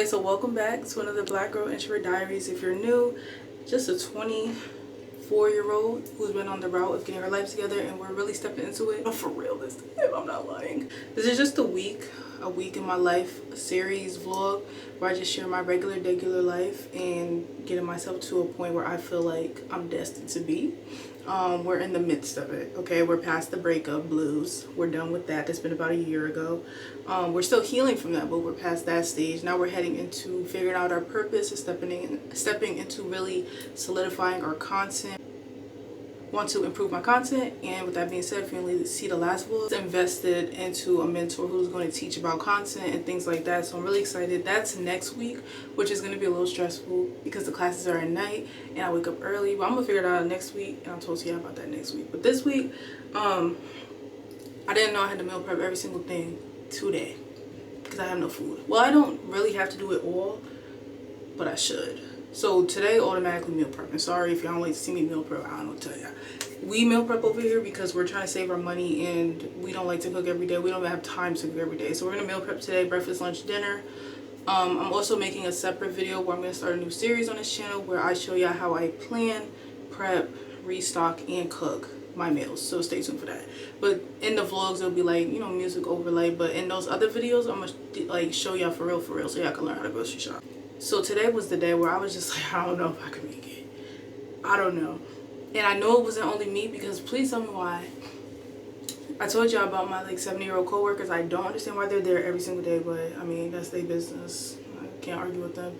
Okay, so welcome back to another Black Girl Introvert Diaries. If you're new, just a 24-year-old who's been on the route of getting her life together, and we're really stepping into it. For real this time, I'm not lying. This is just a week in my life, a series vlog where I just share my regular life and getting myself to a point where I feel like I'm destined to be. We're in the midst of it. Okay, we're past the breakup blues. We're done with that. That's been about a year ago. We're still healing from that, but we're past that stage. Now we're heading into figuring out our purpose and stepping into really solidifying our content. Want to improve my content, and with that being said, if you only see the last vlog, invested into a mentor who's going to teach about content and things like that. So I'm really excited. That's next week, which is going to be a little stressful because the classes are at night and I wake up early, but I'm gonna figure it out next week, and I'll talk to you about that next week. But this week, I didn't know I had to meal prep every single thing today because I have no food. Well, I don't really have to do it all, but I should. So today, automatically meal prep. And sorry if y'all don't like to see me meal prep, I don't know what to tell ya. We meal prep over here because we're trying to save our money and we don't like to cook every day. We don't have time to cook every day. So we're gonna meal prep today, breakfast, lunch, dinner. I'm also making a separate video where I'm gonna start a new series on this channel where I show y'all how I plan, prep, restock, and cook my meals. So stay tuned for that. But in the vlogs, it'll be like, you know, music overlay. But in those other videos, I'm gonna like show y'all for real, so y'all can learn how to grocery shop. So today was the day where I was just like, I don't know if I can make it. I don't know. And I know it wasn't only me, because please tell me why. I told y'all about my like 70-year-old coworkers. I don't understand why they're there every single day, but I mean, that's their business. I can't argue with them.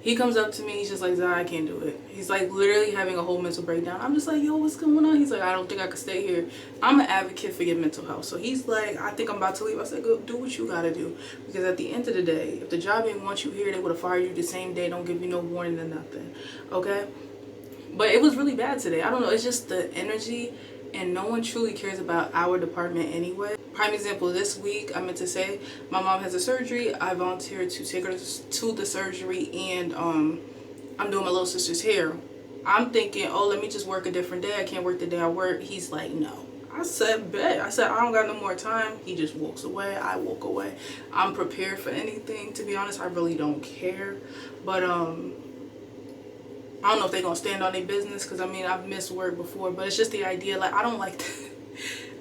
He comes up to me, he's just like, Zai, I can't do it. He's like literally having a whole mental breakdown. I'm just like, yo, what's going on? He's like, I don't think I could stay here. I'm an advocate for your mental health. So he's like, I think I'm about to leave. I said, go do what you gotta do. Because at the end of the day, if the job didn't want you here, they would have fired you the same day. Don't give you no warning or nothing. Okay? But it was really bad today. I don't know. It's just the energy, and no one truly cares about our department anyway. Prime example, this week, I meant to say, my mom has a surgery. I volunteered to take her to the surgery, and I'm doing my little sister's hair. I'm thinking, oh, let me just work a different day. I can't work the day I work. He's like, no. I said, bet. I said, I don't got no more time. He just walks away. I walk away. I'm prepared for anything. To be honest, I really don't care. But I don't know if they're gonna stand on their business, because I mean, I've missed work before, but it's just the idea, like, I don't like that.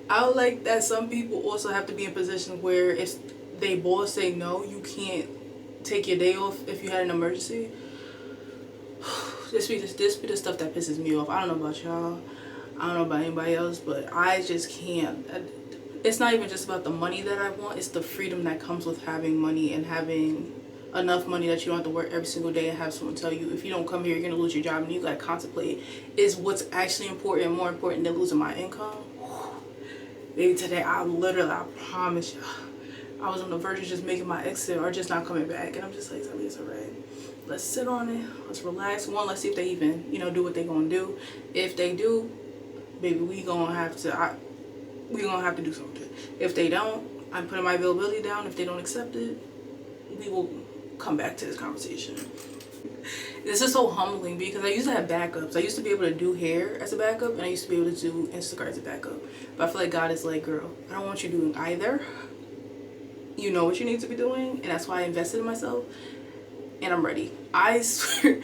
I don't like that some people also have to be in positions where if they boss say no, you can't take your day off if you had an emergency. This be the stuff that pisses me off. I don't know about y'all. I don't know about anybody else, but I just can't. It's not even just about the money that I want. It's the freedom that comes with having money and having enough money that you don't have to work every single day and have someone tell you, if you don't come here, you're gonna lose your job, and you gotta contemplate, is what's actually important, more important than losing my income. Maybe today, I promise you, I was on the verge of just making my exit or just not coming back, and I'm just like, it's alright. Let's sit on it. Let's relax. One, let's see if they even, you know, do what they're gonna do. If they do, baby, we gonna have to do something. If they don't, I'm putting my availability down. If they don't accept it, we will come back to this conversation. This is so humbling because I used to have backups. I used to be able to do hair as a backup, and I used to be able to do Instagram as a backup. But I feel like God is like, girl, I don't want you doing either. You know what you need to be doing, and that's why I invested in myself, and I'm ready. I swear,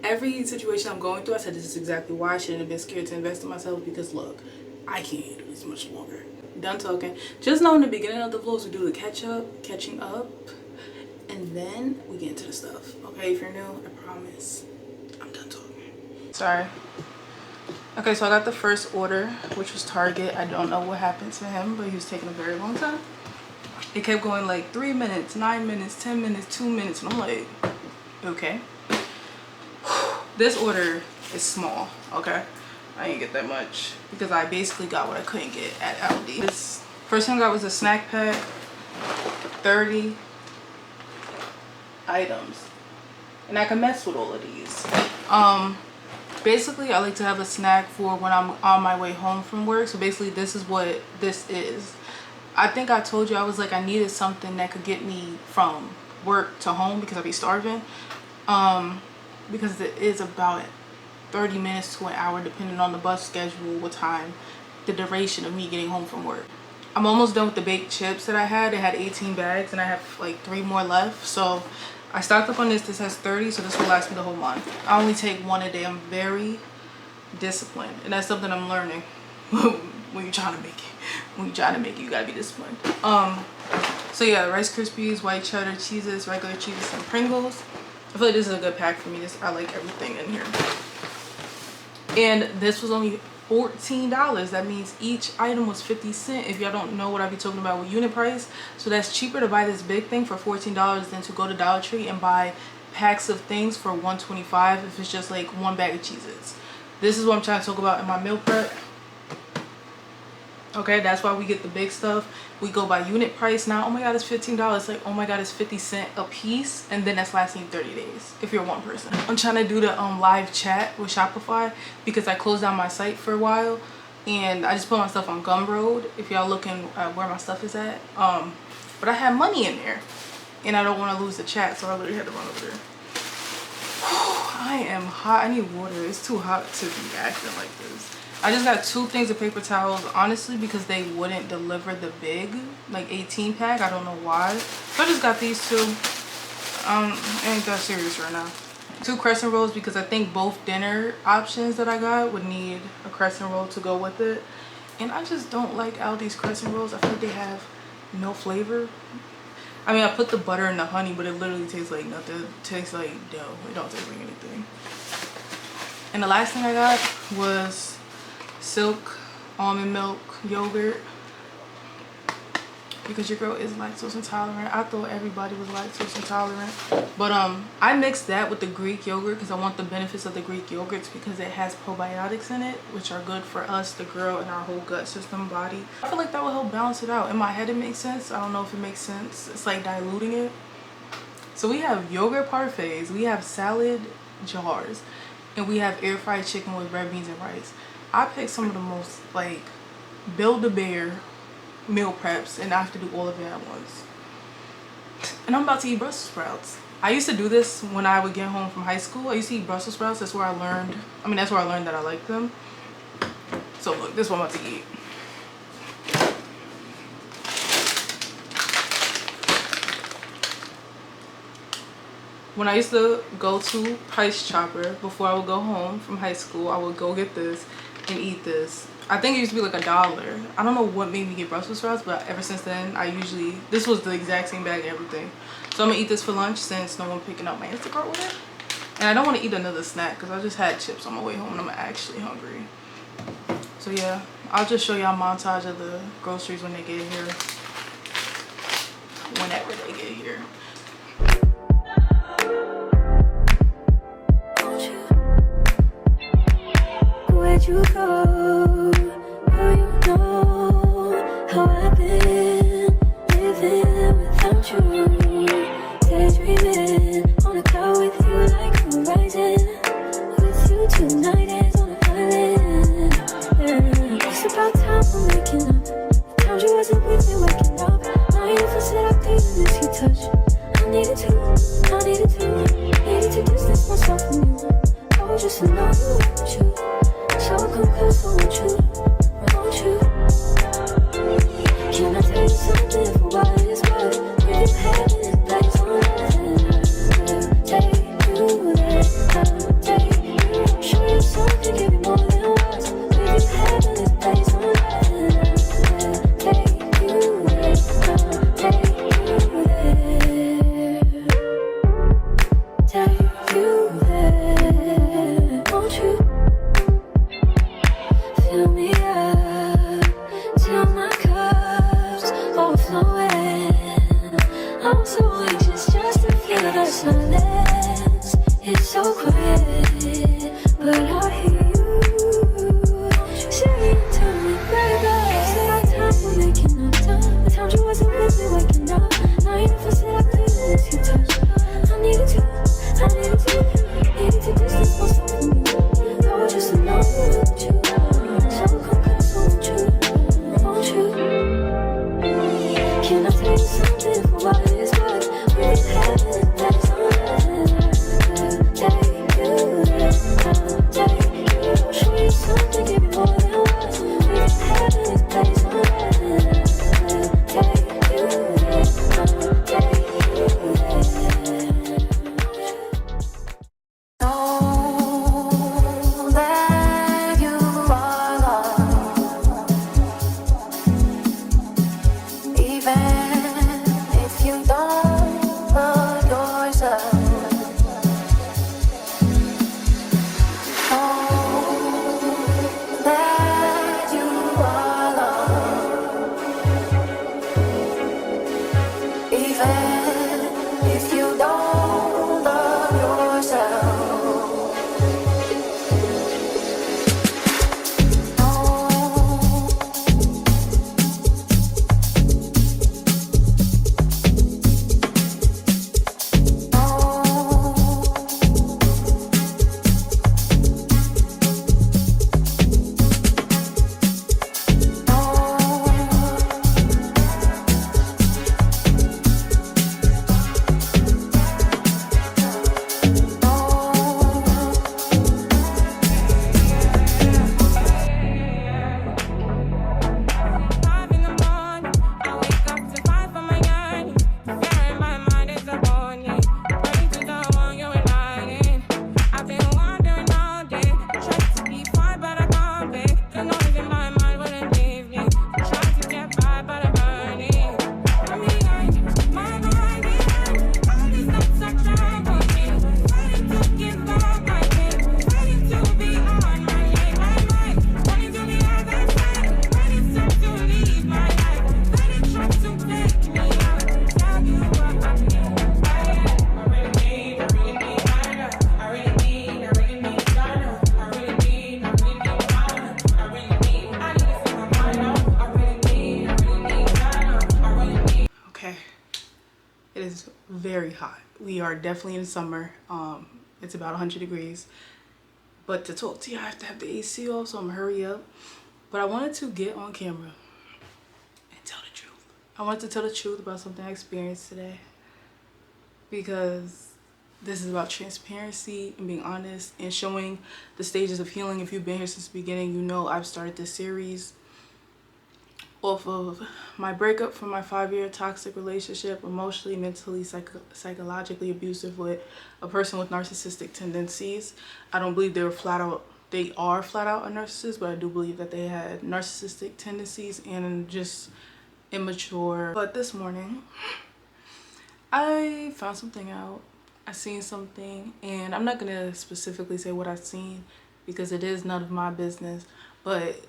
every situation I'm going through, I said this is exactly why I shouldn't have been scared to invest in myself, because look, I can't do this much longer. Done talking. Just know in the beginning of the vlogs we do the catching up, and then we get into the stuff. Okay, if you're new, I promise I'm done talking. Sorry. Okay, so I got the first order, which was Target. I don't know what happened to him, but he was taking a very long time. It kept going like 3 minutes, 9 minutes, 10 minutes, 2 minutes, and I'm like, okay. This order is small, okay? I didn't get that much because I basically got what I couldn't get at ALDI. This first thing I got was a snack pack, 30 items, and I can mess with all of these. Basically, I like to have a snack for when I'm on my way home from work. So basically, this is what this is. I think I told you I was like, I needed something that could get me from work to home because I'd be starving. Because it is about 30 minutes to an hour depending on the bus schedule, what time, the duration of me getting home from work. I'm almost done with the baked chips that I had. I had 18 bags and I have like 3 more left. So I stocked up on this. This has 30, so this will last me the whole month. I only take one a day. I'm very disciplined, and that's something I'm learning. When you're trying to make it, you gotta be disciplined. So yeah, Rice Krispies, white cheddar, cheeses, regular cheeses, and Pringles. I feel like this is a good pack for me. I like everything in here. And this was only $14. That means each item was 50 cents. If y'all don't know what I be talking about with unit price, so that's cheaper to buy this big thing for $14 than to go to Dollar Tree and buy packs of things for $1.25 if it's just like one bag of Cheez-Its. This is what I'm trying to talk about in my meal prep. Okay, that's why we get the big stuff. We go by unit price now. Oh my god, it's $15. It's like, oh my god, it's 50 cents a piece, and then that's lasting 30 days if you're one person. I'm trying to do the live chat with Shopify because I closed down my site for a while, and I just put my stuff on Gumroad if y'all looking at where my stuff is at. But I had money in there, and I don't want to lose the chat, so I literally had to run over there. I am hot. I need water. It's too hot to be acting like this. I just got 2 things of paper towels, honestly, because they wouldn't deliver the big, like 18 pack. I don't know why. So I just got these 2. I ain't that serious right now. 2 crescent rolls because I think both dinner options that I got would need a crescent roll to go with it. And I just don't like Aldi's crescent rolls. I feel like they have no flavor. I mean, I put the butter and the honey, but it literally tastes like nothing. It tastes like dough. It don't taste like anything. And the last thing I got was Silk almond milk yogurt because your girl is lactose intolerant. I thought everybody was lactose intolerant, but I mixed that with the Greek yogurt because I want the benefits of the Greek yogurts because it has probiotics in it, which are good for us, the girl, and our whole gut system, body. I feel like that will help balance it out. In my head it makes sense. I don't know if it makes sense. It's like diluting it. So we have yogurt parfaits, we have salad jars, and we have air fried chicken with red beans and rice. I picked some of the most like Build-A-Bear meal preps, and I have to do all of it at once. And I'm about to eat Brussels sprouts. I used to do this when I would get home from high school. I used to eat Brussels sprouts. That's where I learned. That's where I learned that I like them. So look, this is what I'm about to eat. When I used to go to Price Chopper before I would go home from high school, I would go get this and eat this. I think it used to be like $1. I don't know what made me get Brussels sprouts, but ever since then, this was the exact same bag and everything. So I'm gonna eat this for lunch since no one picking up my Instacart with it. And I don't want to eat another snack because I just had chips on my way home and I'm actually hungry. So yeah, I'll just show y'all a montage of the groceries when they get here. Whenever they get here. Where'd you go? Oh, you know how I've been living without you. Daydreaming on a cloud with you like horizon. With you tonight is on an island. Yeah. It's about time we're making up. The times you wasn't with me waking up. Now you never said I couldn't miss your touch. I needed to distance myself from you. Oh, just to know you want you. So come close, I want you. Can I tell you something for what it's worth? We've had this place on earth. Take you there, I'll take you. Show you something, give you more than words. We've had this place on earth. Take you there, I'll take you there. Take you there, won't you? Fill me up till my cup's overflowing. I'm so anxious just to feel the silence. It's so quiet, but I hear you saying to me, baby. It's about time we're making up time. The times you wasn't with me waking up. Now you never said I couldn't miss your touch. I needed to distance myself from you. I was just alone with you. So come close, won't you? Can I tell you something for what it's worth? We've had this place on earth. Take even if you don't love yourself. It is very hot. We are definitely in summer. It's about 100 degrees. But to talk to you, I have to have the AC off, so I'm gonna hurry up. But I wanted to get on camera and tell the truth. I wanted to tell the truth about something I experienced today, because this is about transparency and being honest and showing the stages of healing. If you've been here since the beginning, you know I've started this series off of my breakup from my 5-year toxic relationship, emotionally, mentally, psychologically abusive with a person with narcissistic tendencies. I don't believe they are flat out a narcissist, but I do believe that they had narcissistic tendencies and just immature. But this morning, I found something out. I seen something, and I'm not gonna specifically say what I've seen because it is none of my business, but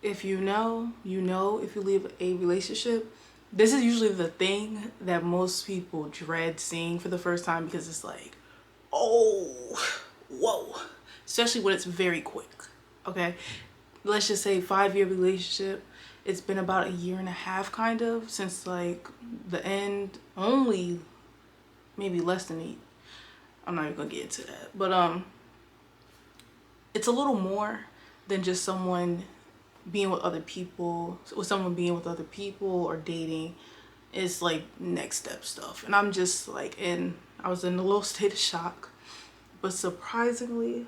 if you know, you know. If you leave a relationship, this is usually the thing that most people dread seeing for the first time, because it's like, oh, whoa, especially when it's very quick. Okay, let's just say 5-year relationship. It's been about 1.5 years kind of since like the end, only maybe less than 8. I'm not even gonna get into that, but it's a little more than just someone being with other people, or dating. Is like next step stuff, and I'm just like I was in a little state of shock. But surprisingly,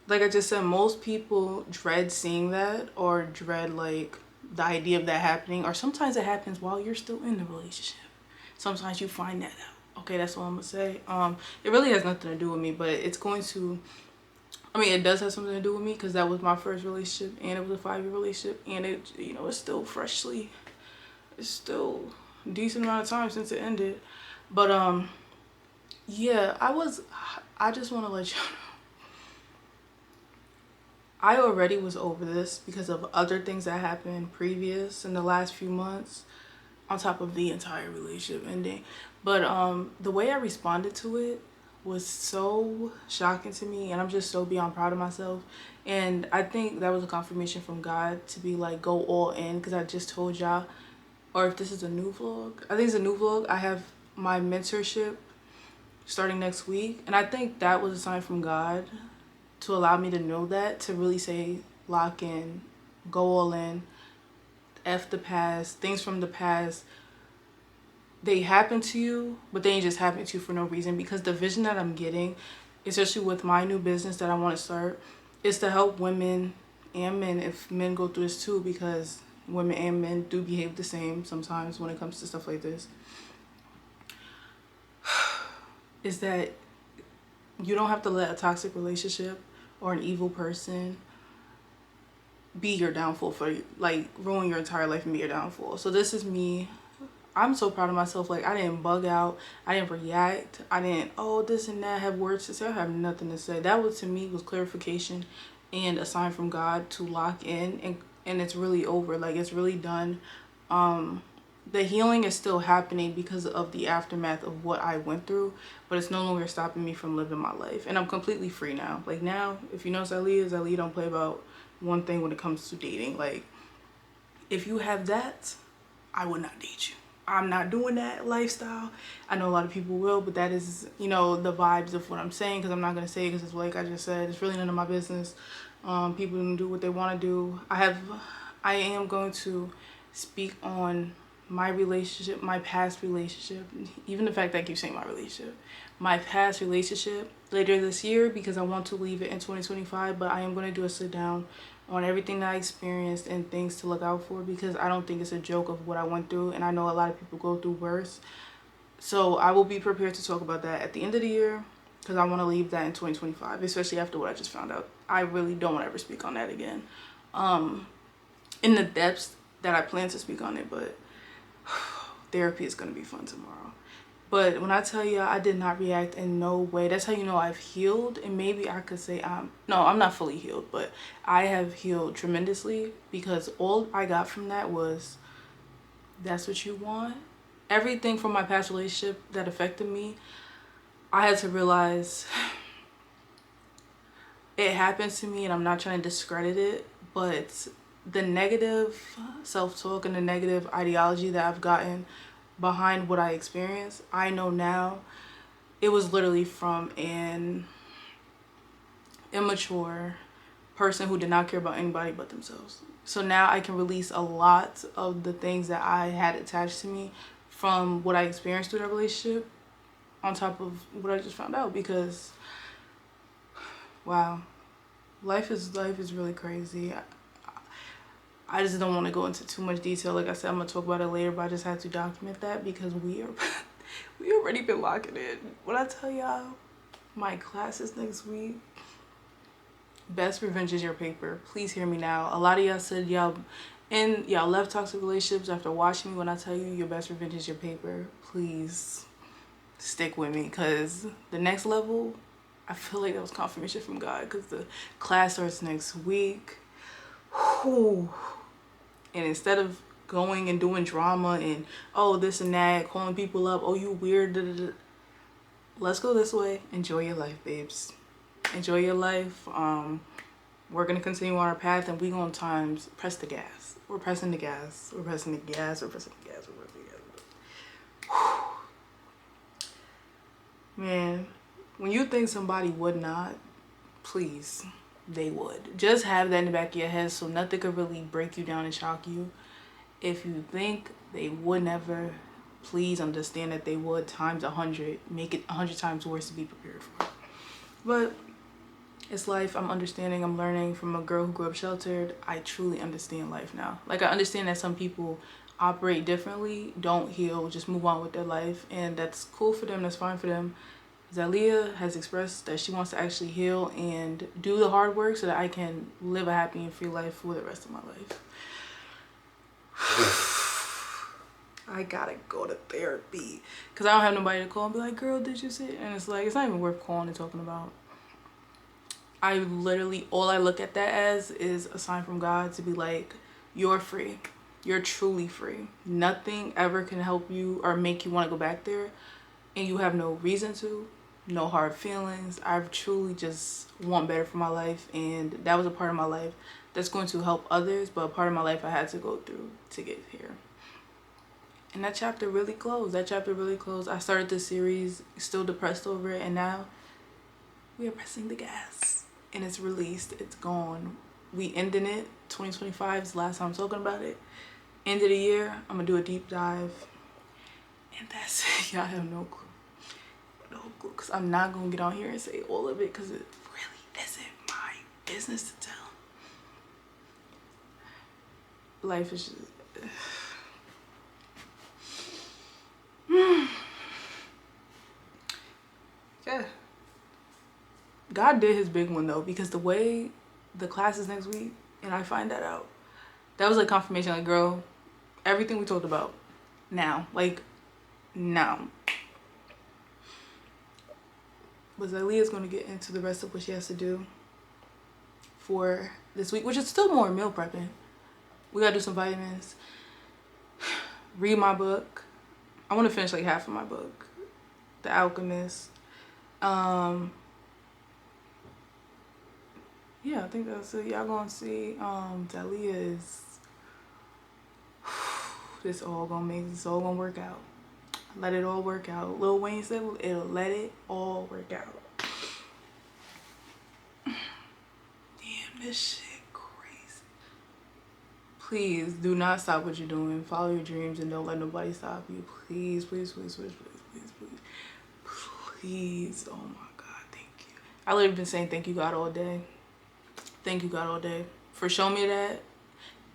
like I just said, most people dread seeing that, or dread like the idea of that happening, or sometimes it happens while you're still in the relationship. Sometimes you find that out. Okay, that's all I'm gonna say. It really has nothing to do with me, but it's going to, I mean, it does have something to do with me, because that was my first relationship, and it was a 5-year relationship, and it, you know, it's still a decent amount of time since it ended. But yeah, I just want to let you know, I already was over this because of other things that happened previous in the last few months, on top of the entire relationship ending. But the way I responded to it was so shocking to me, and I'm just so beyond proud of myself. And I think that was a confirmation from God to be like, go all in, because I just told y'all, or if this is a new vlog, I think it's a new vlog, I have my mentorship starting next week, and I think that was a sign from God to allow me to know that, to really say, lock in, go all in, F the past, things from the past. They happen to you, but they ain't just happen to you for no reason, because the vision that I'm getting, especially with my new business that I want to start, is to help women and men, if men go through this too, because women and men do behave the same sometimes when it comes to stuff like this, is that you don't have to let a toxic relationship or an evil person be your downfall, for like ruin your entire life and be your downfall. So this is me. I'm so proud of myself. Like, I didn't bug out, I didn't react, I didn't, oh, this and that, have words to say. I have nothing to say. That was, to me, was clarification and a sign from God to lock in, and it's really over. Like, it's really done. the healing is still happening because of the aftermath of what I went through, but it's no longer stopping me from living my life. And I'm completely free now. Like now, if you know Zylia don't play about one thing when it comes to dating. Like, if you have that, I would not date you. I'm not doing that lifestyle. I know a lot of people will, but that is, you know, the vibes of what I'm saying, because I'm not going to say it because it's like I just said, it's really none of my business. People can do what they want to do. I am going to speak on my relationship, my past relationship, even the fact that I keep saying my past relationship later this year, because I want to leave it in 2025, but I am going to do a sit down on everything that I experienced and things to look out for, because I don't think it's a joke of what I went through, and I know a lot of people go through worse. So I will be prepared to talk about that at the end of the year, because I want to leave that in 2025, especially after what I just found out. I really don't want to ever speak on that again in the depths that I plan to speak on it, but therapy is going to be fun tomorrow. But when I tell you I did not react in no way, that's how you know I've healed. And maybe I could say I'm not fully healed, but I have healed tremendously, because all I got from that was, that's what you want. Everything from my past relationship that affected me, I had to realize it happened to me, and I'm not trying to discredit it, but the negative self-talk and the negative ideology that I've gotten behind what I experienced, I know now it was literally from an immature person who did not care about anybody but themselves. So now I can release a lot of the things that I had attached to me from what I experienced through that relationship, on top of what I just found out, because wow, life is really crazy. I just don't want to go into too much detail. Like I said, I'm gonna talk about it later, but I just had to document that because we already been locking in. When I tell y'all my classes next week, best revenge is your paper. Please hear me now. A lot of y'all said y'all left toxic relationships after watching me. When I tell you your best revenge is your paper, please stick with me, because the next level, I feel like that was confirmation from God, because the class starts next week. Whew. And instead of going and doing drama and this and that, calling people up, you weird, da, da, da. Let's go this way. Enjoy your life, babes. Enjoy your life. We're gonna continue on our path, and we gonna times press the gas. We're pressing the gas. We're pressing the gas. We're pressing the gas. We're pressing the gas. Whew. Man, when you think somebody would not, please, they would. Just have that in the back of your head, so nothing could really break you down and shock you. If you think they would never, please understand that they would times 100. Make it 100 times worse to be prepared for it. But it's life. I'm understanding. I'm learning from a girl who grew up sheltered. I truly understand life now. Like, I understand that some people operate differently, don't heal, just move on with their life, and that's cool for them. That's fine for them. Zylia has expressed that she wants to actually heal and do the hard work so that I can live a happy and free life for the rest of my life. I gotta go to therapy, because I don't have nobody to call and be like, girl, did you see it? And it's like, it's not even worth calling and talking about. I literally, all I look at that as is a sign from God to be like, you're free. You're truly free. Nothing ever can help you or make you want to go back there, and you have no reason to. No hard feelings. I truly just want better for my life, and that was a part of my life that's going to help others, but a part of my life I had to go through to get here. And that chapter really closed. I started this series still depressed over it, and now we are pressing the gas, and it's released. It's gone. We ending it. 2025 is the last time I'm talking about it. End of the year, I'm gonna do a deep dive, and that's it. Y'all have no clue. Because I'm not gonna get on here and say all of it, because it really isn't my business to tell. Life is just yeah. God did his big one though, because the way the class is next week and I find that out, that was like confirmation, like, girl, everything we talked about now, like, now. But Zylia's going to get into the rest of what she has to do for this week, which is still more meal prepping. We got to do some vitamins, read my book. I want to finish like half of my book, The Alchemist. Yeah, I think that's it. Y'all gonna see Dalia is this all gonna work out. Let it all work out. Lil Wayne said it'll let it all work out. Damn, this shit crazy. Please do not stop what you're doing. Follow your dreams and don't let nobody stop you. Please, please, please, please, please, please, please. Please. Oh my God, thank you. I literally been saying thank you God all day. Thank you God all day for showing me that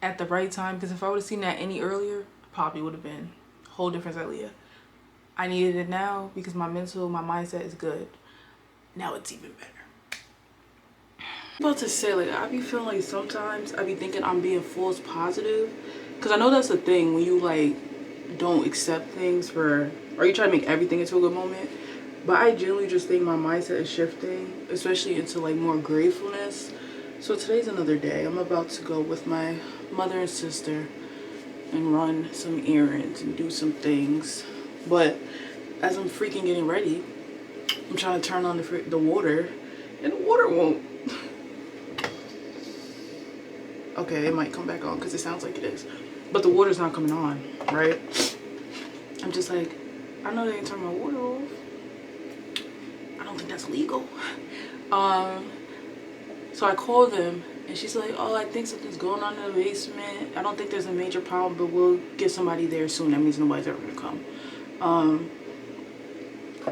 at the right time, because if I would have seen that any earlier, probably would have been a whole different Zylia. I needed it now because my mindset is good. Now it's even better. I'm about to say, like, I be feeling like sometimes I be thinking I'm being false positive, because I know that's a thing when you like don't accept things or you try to make everything into a good moment. But I genuinely just think my mindset is shifting, especially into like more gratefulness. So today's another day. I'm about to go with my mother and sister and run some errands and do some things. But as I'm freaking getting ready, I'm trying to turn on the water, and the water won't. Okay, it might come back on because it sounds like it is, but the water's not coming on, right? I'm just like, I know they didn't turn my water off. I don't think that's legal. So I called them and she's like, oh, I think something's going on in the basement. I don't think there's a major problem, but we'll get somebody there soon. That means nobody's ever gonna come.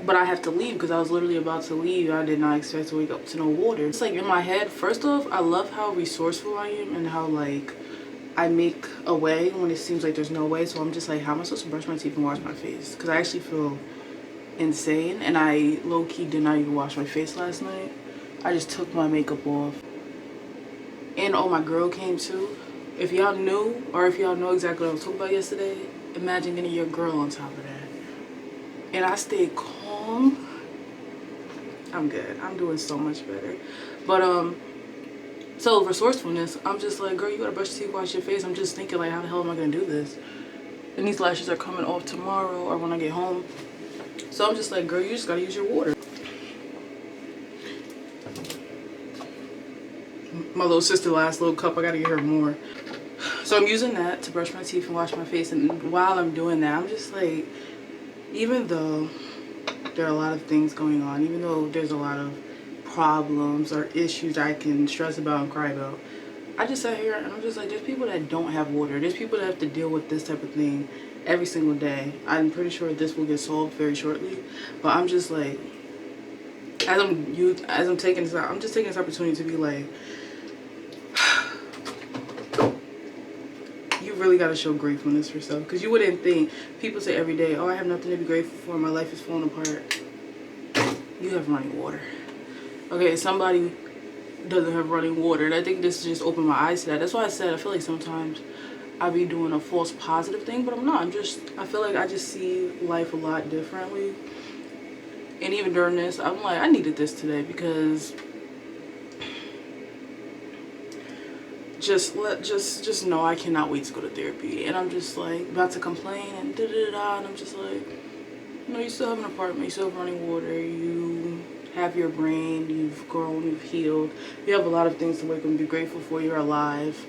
But I have to leave because I was literally about to leave. I did not expect to wake up to no water. It's like in my head, first off, I love how resourceful I am and how like I make a way when it seems like there's no way. So I'm just like, how am I supposed to brush my teeth and wash my face? Because I actually feel insane, and I low-key did not even wash my face last night. I just took my makeup off. And oh, my girl came too. If y'all knew, or if y'all know exactly what I was talking about yesterday, imagine getting your girl on top of that. And I stayed calm. I'm good. I'm doing so much better. But so resourcefulness, I'm just like, girl, you gotta brush your teeth, wash your face. I'm just thinking like, how the hell am I gonna do this? And these lashes are coming off tomorrow or when I get home. So I'm just like, girl, you just gotta use your water. My little sister last little cup, I gotta get her more. So I'm using that to brush my teeth and wash my face. And while I'm doing that, I'm just like, even though there are a lot of things going on, even though there's a lot of problems or issues I can stress about and cry about, I just sat here and I'm just like, there's people that don't have water. There's people that have to deal with this type of thing every single day. I'm pretty sure this will get solved very shortly. But I'm just like, as I'm taking this out, I'm just taking this opportunity to be like, you really got to show gratefulness for yourself, because you wouldn't think. People say every day, oh, I have nothing to be grateful for, my life is falling apart. You have running water. Okay, somebody doesn't have running water, and I think this just opened my eyes to that. That's why I said I feel like sometimes I be doing a false positive thing, but I'm not. I feel like I just see life a lot differently. And even during this, I'm like, I needed this today, because just know I cannot wait to go to therapy. And I'm just like about to complain and da-da-da-da, and I'm just like, no, you still have an apartment, you still have running water, you have your brain, you've grown, you've healed, you have a lot of things to wake up and be grateful for. You're alive.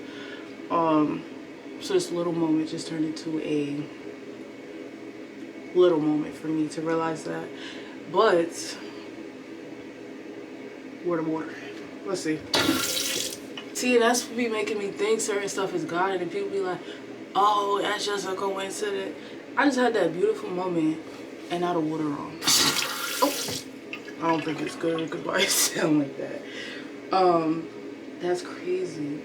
So this little moment just turned into a little moment for me to realize that. But where the water? Let's see. See, that's what be making me think certain stuff is God, and people be like, oh, that's just a coincidence. I just had that beautiful moment, and now the water on. Oh, I don't think it's good because why it sound like that. That's crazy.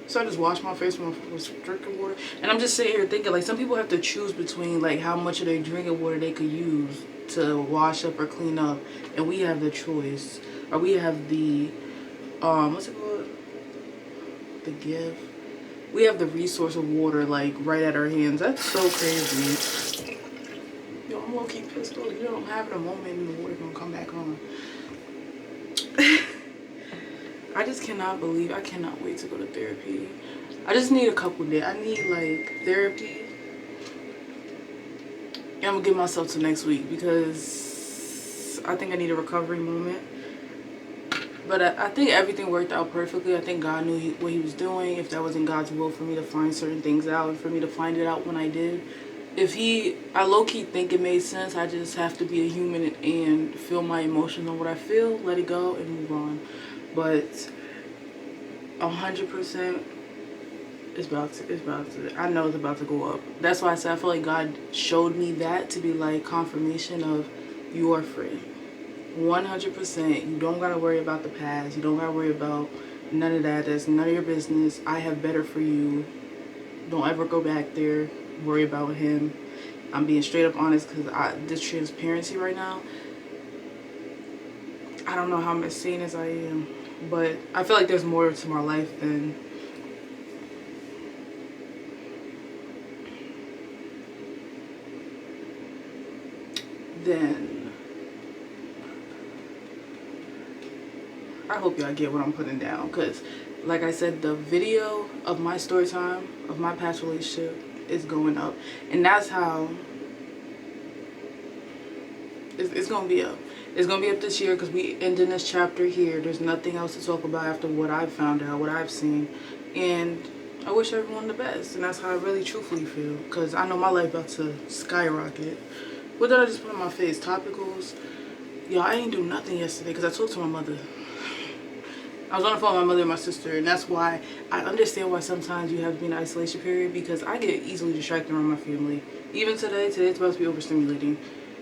So I just washed my face with drinking water, and I'm just sitting here thinking, like, some people have to choose between like how much of their drinking water they could use to wash up or clean up, and we have the choice, or we have the what's it called? The gift. We have the resource of water like right at our hands. That's so crazy. Yo, I'm low-key pissed off. You know, I'm having a moment and the water gonna come back on. I just cannot believe, I cannot wait to go to therapy. I just need a couple days. I need like therapy. And I'm gonna give myself to next week because I think I need a recovery moment. But I think everything worked out perfectly. I think God knew what he was doing. If that wasn't God's will for me to find certain things out and for me to find it out when I did. I low-key think it made sense. I just have to be a human and feel my emotions on what I feel, let it go, and move on. But 100%, it's about to, I know it's about to go up. That's why I said I feel like God showed me that to be like confirmation of you are free. 100%. You don't gotta worry about the past. You don't gotta worry about none of that. That's none of your business. I have better for you. Don't ever go back there. Worry about him. I'm being straight up honest because this transparency right now, I don't know how much sane as I am, but I feel like there's more to my life than I hope y'all get what I'm putting down, because like I said, the video of my story time of my past relationship is going up, and that's how it's gonna be up. It's gonna be up this year because we ending this chapter here. There's nothing else to talk about after what I've found out, what I've seen, and I wish everyone the best. And that's how I really truthfully feel, because I know my life about to skyrocket. What did I just put on my face? Topicals. Y'all, I ain't do nothing yesterday because I talked to my mother. I was on the phone with my mother and my sister, and that's why I understand why sometimes you have to be in an isolation period, because I get easily distracted around my family. Even today's supposed to be overstimulating,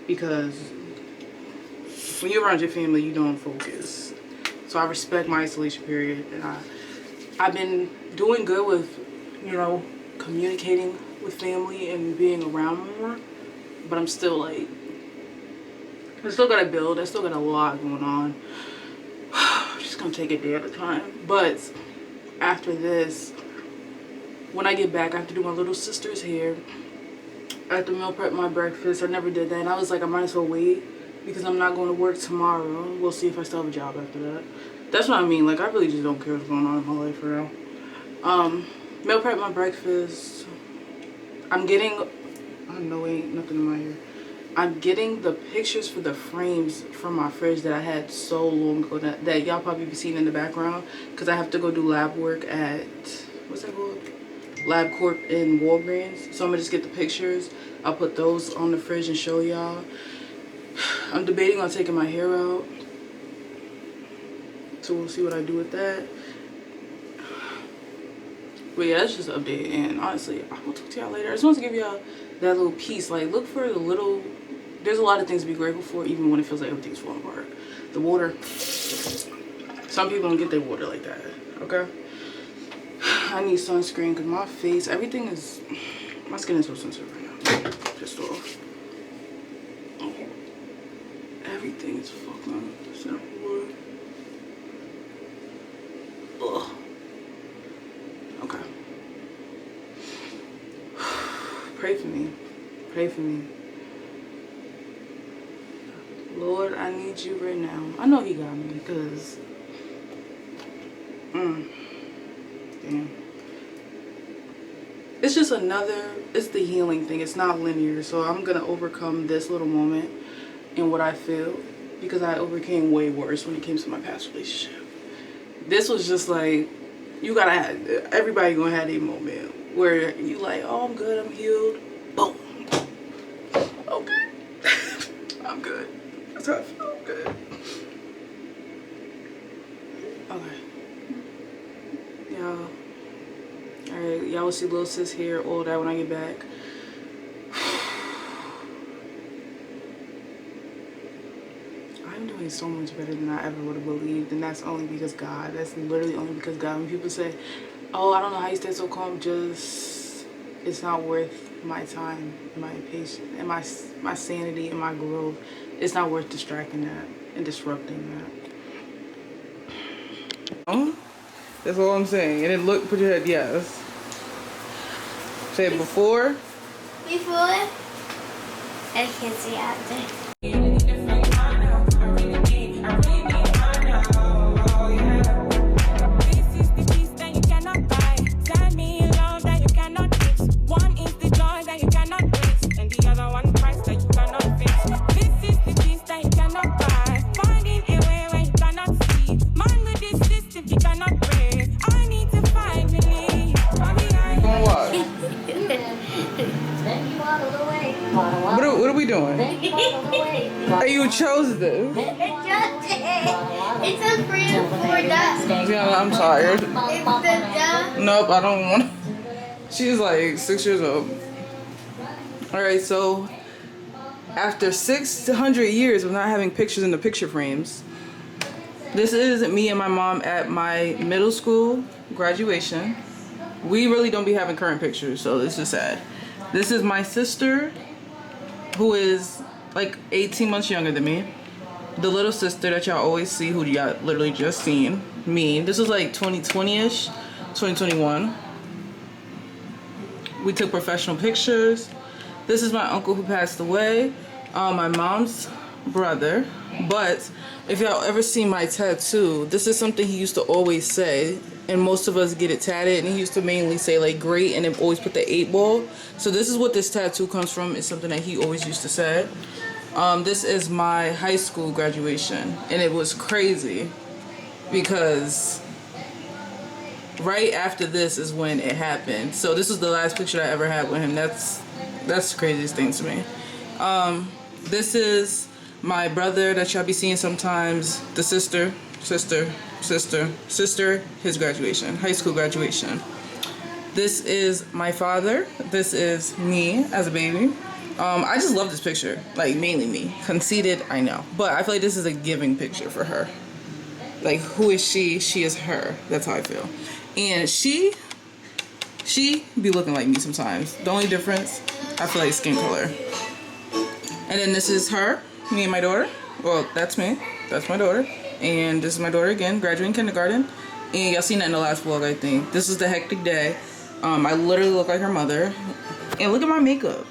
because when you're around your family, you don't focus. So I respect my isolation period, and I've been doing good with, you know, communicating with family and being around more, but I'm still like, I still gotta build. I still got a lot going on. Just gonna take a day at a time. But after this, when I get back, I have to do my little sister's hair. I have to meal prep my breakfast. I never did that, and I was like, I might as well wait because I'm not going to work tomorrow. We'll see if I still have a job after that. That's what I mean. Like, I really just don't care what's going on in my life for now. Meal prep my breakfast. I'm getting, I know ain't nothing in my hair. I'm getting the pictures for the frames from my fridge that I had so long ago that y'all probably be seeing in the background, because I have to go do lab work at, what's that called? LabCorp in Walgreens. So I'm gonna just get the pictures. I'll put those on the fridge and show y'all. I'm debating on taking my hair out, so we'll see what I do with that. But yeah, that's just an update, and honestly, I will talk to y'all later. I just want to give y'all that little piece. Like, look for the little, there's a lot of things to be grateful for, even when it feels like everything's falling apart. The water, some people don't get their water like that, okay? I need sunscreen because my face, everything is, my skin is so sensitive right now. Pissed off. Everything is fucking sensitive. Ugh. Okay. Pray for me. Pray for me. Lord, I need you right now. I know he got me, because damn. It's just another, it's the healing thing. It's not linear. So I'm going to overcome this little moment and what I feel, because I overcame way worse when it came to my past relationship. This was just like, you gotta have, everybody gonna have a moment where you like, oh, I'm good, I'm healed. Boom. Okay. I'm good. That's how I feel. I'm good. Okay. Y'all. Alright, y'all will see little sis here, all that when I get back. I'm doing so much better than I ever would have believed, and that's only because God. That's literally only because God. When people say, oh, I don't know how you stay so calm, just, it's not worth my time, my patience, and my sanity and my growth. It's not worth distracting that and disrupting that. That's all I'm saying. And then look, put your head, yes. Say it before. Before, I can see after. This is the piece that you cannot buy. Send me you doing? Hey, you chose this. It's a free for duck. Yeah, I'm tired. It's the duck. Nope, I don't want. She's like 6 years old. All right, so after 600 years of not having pictures in the picture frames, this is me and my mom at my middle school graduation. We really don't be having current pictures, so this is sad. This is my sister, who is like 18 months younger than me. The little sister that y'all always see, who y'all literally just seen. Me. This was like 2020-ish, 2021. We took professional pictures. This is my uncle who passed away, my mom's brother. But if y'all ever seen my tattoo, this is something he used to always say, and most of us get it tatted, and he used to mainly say like great, and then always put the 8 ball. So this is what this tattoo comes from. It's something that he always used to say. This is my high school graduation, and it was crazy because right after this is when it happened. So this is the last picture I ever had with him. That's the craziest thing to me. This is my brother that y'all be seeing sometimes. The sister, his graduation, high school graduation. This is my father. This is me as a baby. I just love this picture, like mainly me. Conceited, I know, but I feel like this is a giving picture for her. Like, who is she? She is her. That's how I feel. And she be looking like me sometimes. The only difference, I feel like skin color. And then this is her, me and my daughter. Well, that's me. That's my daughter. And this is my daughter again, graduating kindergarten. And y'all seen that in the last vlog, I think. This is the hectic day. I literally look like her mother. And look at my makeup.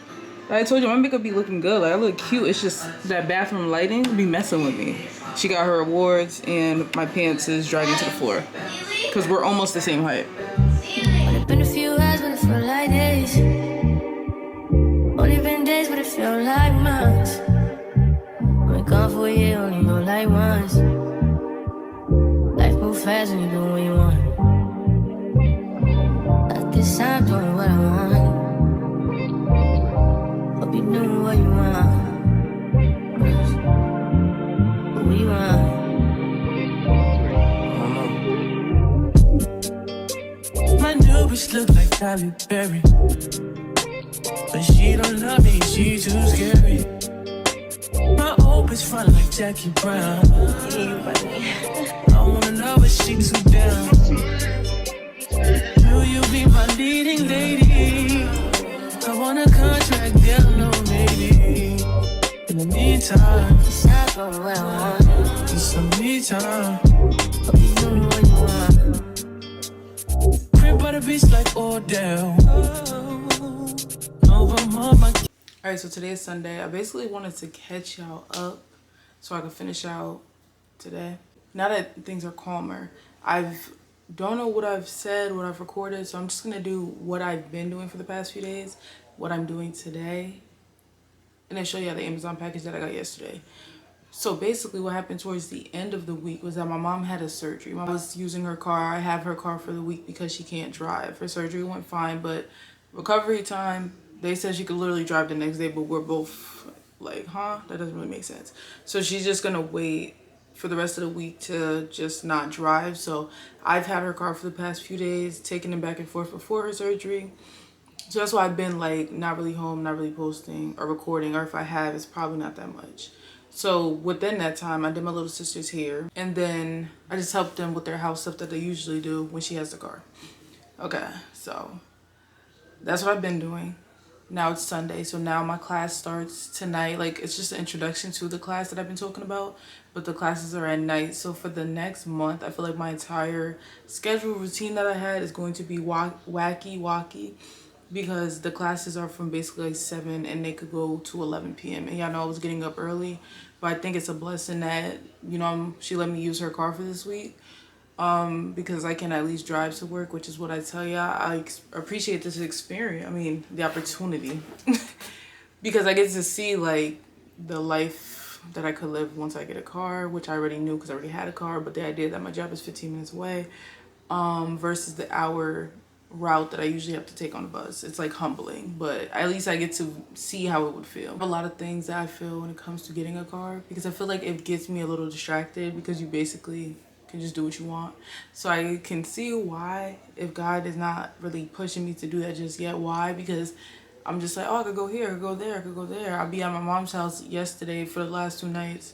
Like I told you, my makeup be looking good. Like, I look cute. It's just that bathroom lighting be messing with me. She got her awards, and my pants is dragging to the floor. Because we're almost the same height. Only been a few hours, but it felt like days. Only been days, but it felt like months. Only gone for a year, only know like once. Life moves fast when you do what you want. I guess I'm doing what I want. Hope you doing what you want. What you want. My new bitch look like Halle Berry, but she don't love me, she too scary. My old bitch front like Jackie Brown. I wanna know if she too down. Will you be my leading lady? I want a contract, girl, no maybe. In the meantime, It's not going where I want. it's some me time. Hope you doing what you want. Crib by the beach like Odell. Over my Alright, so today is Sunday. I basically wanted to catch y'all up so I can finish out today. Now that things are calmer, don't know what I've said, what I've recorded, so I'm just gonna do what I've been doing for the past few days, what I'm doing today, and then show you the Amazon package that I got yesterday. So basically what happened towards the end of the week was that my mom had a surgery. I was using her car. I have her car for the week because she can't drive. Her surgery went fine, but recovery time, they said she could literally drive the next day, but we're both like, huh? That doesn't really make sense. So she's just gonna wait for the rest of the week to just not drive. So I've had her car for the past few days, taking it back and forth before her surgery. So that's why I've been like not really home, not really posting or recording, or if I have, it's probably not that much. So within that time, I did my little sister's hair, and then I just helped them with their house stuff that they usually do when she has the car. Okay, so that's what I've been doing. Now it's Sunday, so now my class starts tonight. Like, it's just an introduction to the class that I've been talking about, but the classes are at night. So for the next month, I feel like my entire schedule routine that I had is going to be wacky, because the classes are from basically like 7 and they could go to 11 p.m. And y'all know I was getting up early, but I think it's a blessing that, you know, she let me use her car for this week. Because I can at least drive to work, which is what I tell y'all. I appreciate this experience. I mean, the opportunity. Because I get to see, like, the life that I could live once I get a car, which I already knew because I already had a car. But the idea that my job is 15 minutes away, versus the hour route that I usually have to take on the bus. It's like humbling, but at least I get to see how it would feel. A lot of things that I feel when it comes to getting a car, because I feel like it gets me a little distracted because you basically can just do what you want. So I can see why, if God is not really pushing me to do that just yet, why? Because I'm just like, oh, I could go here, I could go there, I could go there. I'll be at my mom's house yesterday for the last 2 nights,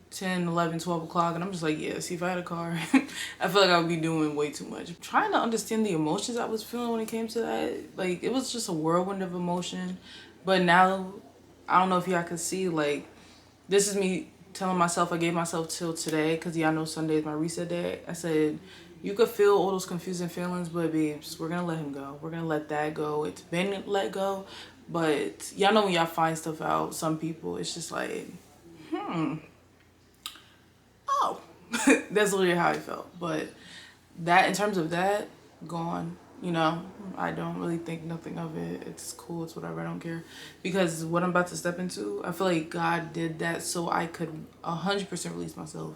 10, 11, 12 o'clock, and I'm just like, yeah, see, if I had a car, I feel like I would be doing way too much. Trying to understand the emotions I was feeling when it came to that, like, it was just a whirlwind of emotion. But now, I don't know if y'all can see, like, this is me telling myself, I gave myself till today, because y'all know Sunday is my reset day. I said, you could feel all those confusing feelings, but babes, we're gonna let him go. We're gonna let that go. It's been let go, but y'all know when y'all find stuff out, some people, it's just like, oh. That's literally how I felt. But that, in terms of that, gone. You know, I don't really think nothing of it. It's cool, it's whatever, I don't care. Because what I'm about to step into, I feel like God did that so I could 100% release myself.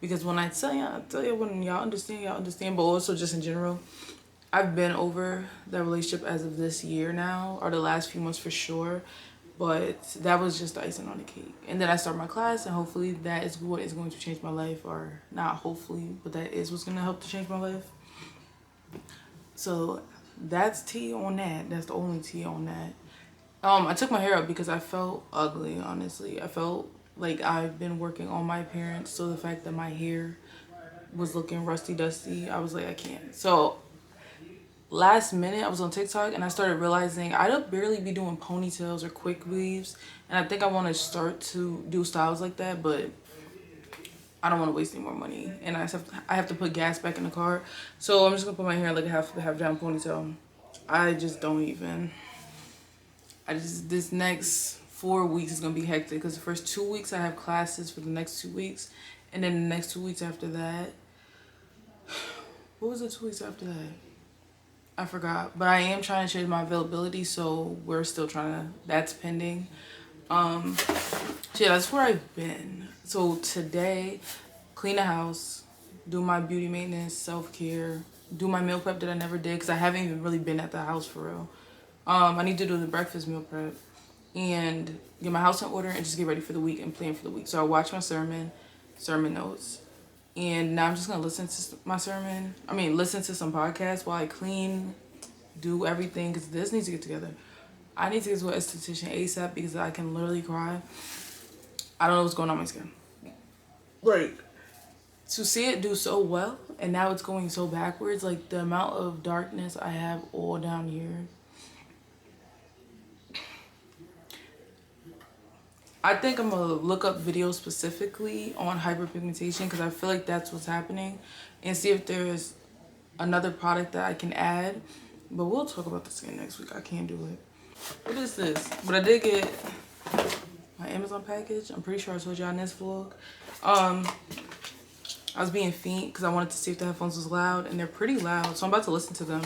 Because when I tell you, when y'all understand, but also just in general, I've been over that relationship as of this year now, or the last few months for sure. But that was just the icing on the cake. And then I start my class, and hopefully that is what is going to change my life. Or not hopefully, but that is what's going to help to change my life. So that's tea on that. That's the only tea on that. I took my hair up because I felt ugly, honestly. I felt like I've been working on my appearance. So the fact that my hair was looking rusty dusty, I was like, I can't. So last minute, I was on TikTok and I started realizing I don't barely be doing ponytails or quick weaves. And I think I want to start to do styles like that, but I don't want to waste any more money. And I have to put gas back in the car. So I'm just going to put my hair in like a half down ponytail. This next 4 weeks is going to be hectic because the first 2 weeks I have classes for the next 2 weeks. And then the next 2 weeks after that, what was the 2 weeks after that? I forgot, but I am trying to change my availability, so we're still trying to, that's pending. So yeah, that's where I've been. So today, clean the house, do my beauty maintenance, self-care, do my meal prep that I never did because I haven't even really been at the house for real. I need to do the breakfast meal prep and get my house in order and just get ready for the week and plan for the week. So I watch my sermon notes. And now I'm just going to listen to my sermon. Listen to some podcasts while I clean, do everything. Because this needs to get together. I need to get to an esthetician ASAP because I can literally cry. I don't know what's going on with my skin. Like, to see it do so well, and now it's going so backwards. Like, the amount of darkness I have all down here. I think I'm going to look up videos specifically on hyperpigmentation because I feel like that's what's happening and see if there's another product that I can add. But we'll talk about the skin next week. I can't do it. What is this? But I did get my Amazon package. I'm pretty sure I told y'all in this vlog. I was being faint because I wanted to see if the headphones was loud, and they're pretty loud. So I'm about to listen to them.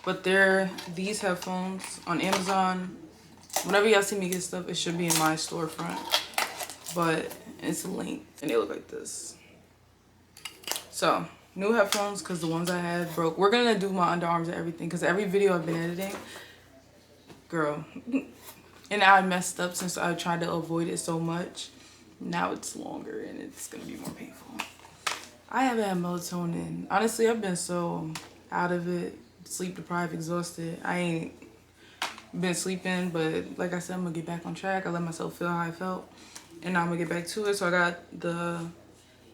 But they're these headphones on Amazon. Whenever y'all see me get stuff, it should be in my storefront. But it's linked. And they look like this. So, new headphones because the ones I had broke. We're going to do my underarms and everything because every video I've been editing, girl. And now I messed up since I tried to avoid it so much. Now it's longer and it's going to be more painful. I haven't had melatonin. Honestly, I've been so out of it. Sleep deprived, exhausted. I ain't been sleeping, but like I said, I'm gonna get back on track. I let myself feel how I felt, and now I'm gonna get back to it. So I got the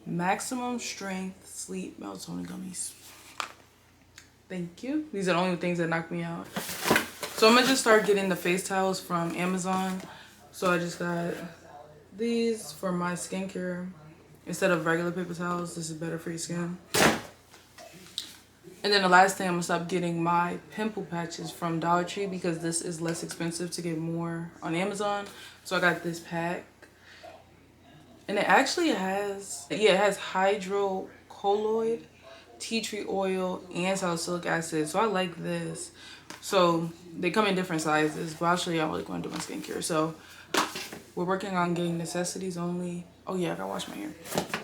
maximum strength sleep melatonin gummies. Thank you. These are the only things that knock me out. So I'm gonna just start getting the face towels from Amazon. So I just got these for my skincare instead of regular paper towels. This is better for your skin. And then the last thing, I'm gonna stop getting my pimple patches from Dollar Tree because this is less expensive to get more on Amazon. So I got this pack. And it actually has, it has hydrocolloid, tea tree oil, and salicylic acid. So I like this. So they come in different sizes, but I'll show you how I'm going to do my skincare. So we're working on getting necessities only. Oh yeah, I gotta wash my hair.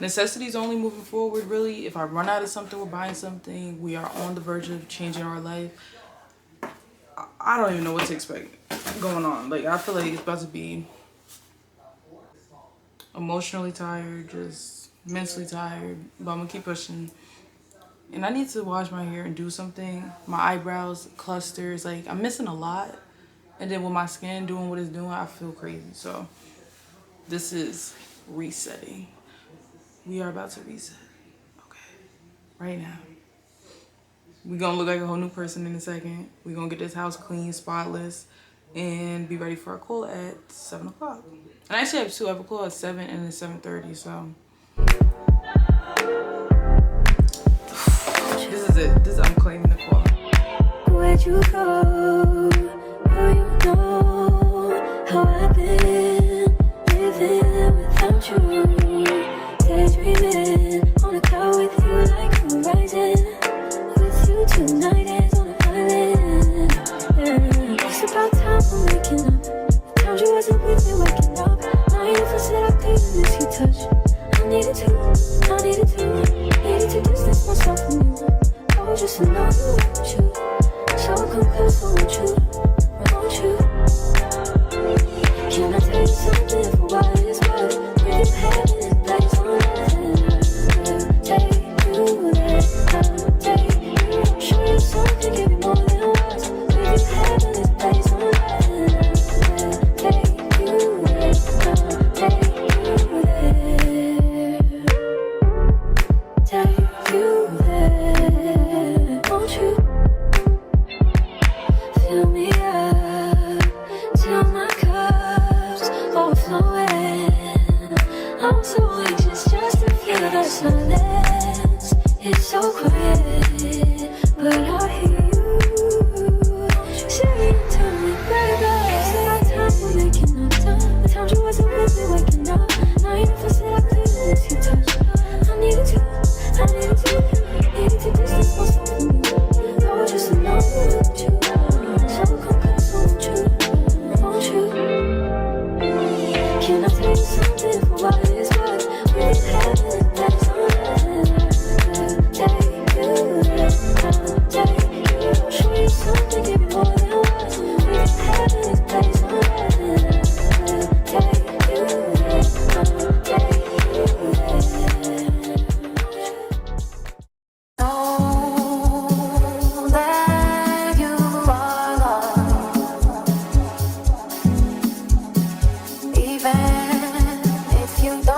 Necessities only moving forward, really. If I run out of something, we're buying something. We are on the verge of changing our life. I don't even know what to expect going on. Like, I feel like it's about to be emotionally tired, just mentally tired, but I'm gonna keep pushing. And I need to wash my hair and do something. My eyebrows, clusters, like I'm missing a lot. And then with my skin doing what it's doing, I feel crazy. So this is resetting. We are about to reset. Okay. Right now. We're gonna look like a whole new person in a second. We're gonna get this house clean, spotless, and be ready for a call at 7 o'clock. And I actually have two. I have a call at 7 and at 7:30, so. This is it. I'm claiming the call. Where'd you go? Oh, you know how I've been living without you. Daydreaming on a cloud with you like horizon. With you tonight is on an island. Yeah. It's about time for waking up. The times you wasn't with me waking up. Now you never said I couldn't miss your touch. I needed to distance myself from you. I was just alone with you. So I come close, I want you. Can I tell you something for what it's worth? If you had it, place on nothing. I'll take you there. I'll take you. Show you something, give you more than words. If you had it, place on nothing. I'll take you there. I'll take you there. Take you there. Won't you fill me up till my cup's overflowing? I'm so anxious just to feel the silence. It's so quiet, but I hear you saying to me, baby, it's about time for making up time. The times you wasn't with me waking up. Now you never said I couldn't miss your touch. I needed to distance myself from you. I was just alone with you. So come close, won't you? Can I tell you something for what it's worth? We have it, that's all I'll take you there. I'll take you. Show you something, give you more than words. We have it, that's all I'll take you there. I'll take you there. Know that you are loved, even if you don't.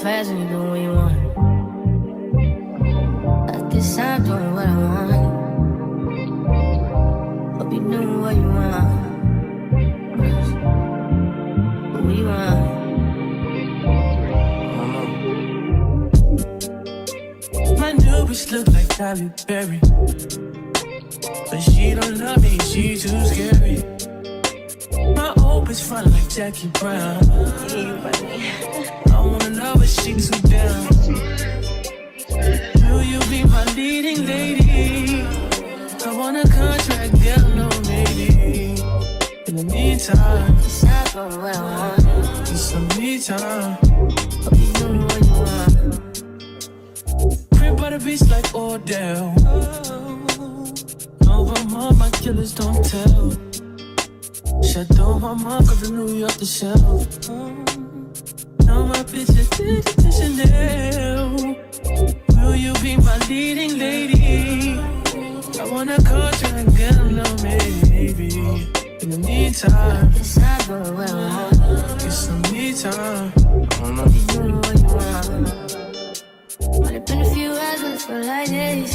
fast and you do what you want. I guess I'm doing what I want. Hope you doing what you want. What you want? My new bitch look like Halle Berry, but she don't love me, she too scary. My old bitch front like Jackie Brown. I wanna love her, she too down. Will you be my leading lady? I want a contract, girl, no maybe. In the meantime, Guess I'm doing what I want. get some me time. Hope you doing what you want. Crib by the beach like Odell. Over my killers don't tell. Chateau my cause the New York the shelf. Now my bitches did it to Chanel. Will you be my leading lady? I want a contract, girl, no maybe. In the meantime, Guess I'm doing what I want. get some me time. Hope you doing what you want. Only been a few hours, but it feel like days.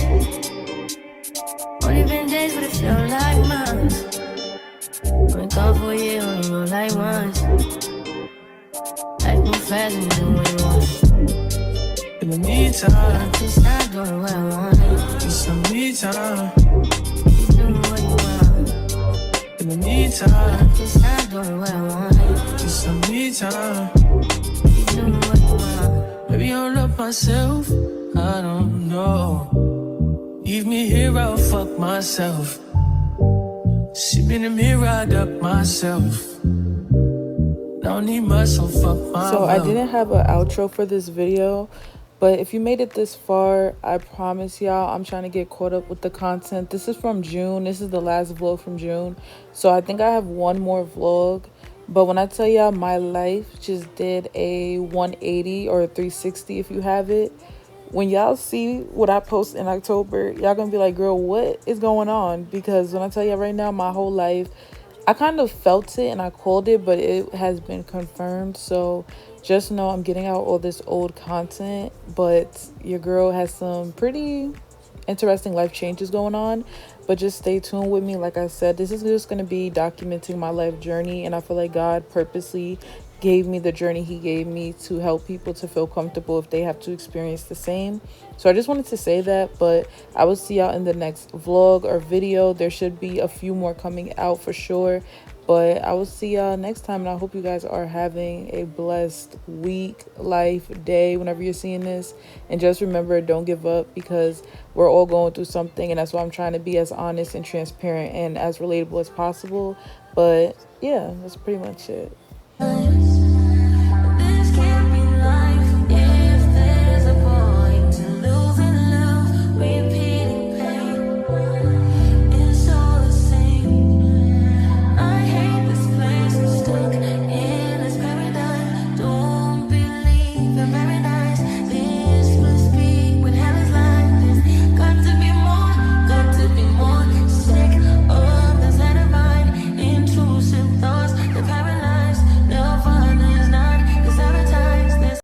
Only been days, but it feel like months. Only gone for a year, only know like once. Life move fast and you do what you want. In the meantime, Guess I'm doing what I want. get some me time. You doing what you want. In the meantime, Guess I'm doing what I want. get some me time. You doing what you want. Maybe I'll love myself, I don't know. Leave me here, I'll fuck myself. See me in the mirror, I duck myself. Don't need much, so fuck my So I will. didn't have an outro for this video, but if you made it this far, I promise y'all I'm trying to get caught up with the content. This is from June. This is the last vlog from June. So I think I have one more vlog. But when I tell y'all my life just did a 180 or a 360 if you have it. When y'all see what I post in October, y'all gonna be like, girl, what is going on? Because when I tell y'all right now, my whole life, I kind of felt it and I called it, but it has been confirmed. So just know I'm getting out all this old content, but your girl has some pretty interesting life changes going on. But just stay tuned with me. Like I said, this is just going to be documenting my life journey, and I feel like God purposely gave me the journey he gave me to help people to feel comfortable if they have to experience the same. So I just wanted to say that, but I will see y'all in the next vlog or video. There should be a few more coming out for sure, but I will see y'all next time, and I hope you guys are having a blessed week, life, day, whenever you're seeing this. And just remember, don't give up, because we're all going through something, and that's why I'm trying to be as honest and transparent and as relatable as possible. But yeah, that's pretty much it. This can't be life if there's a point to lose and lose, repeating pain. It's all the same. I hate this place, I'm stuck in this paradise. Don't believe in paradise. This must be when hell is like this. Got to be more sick of this letter of mine. Intrusive thoughts that paralyze. No fun is not this advertised. This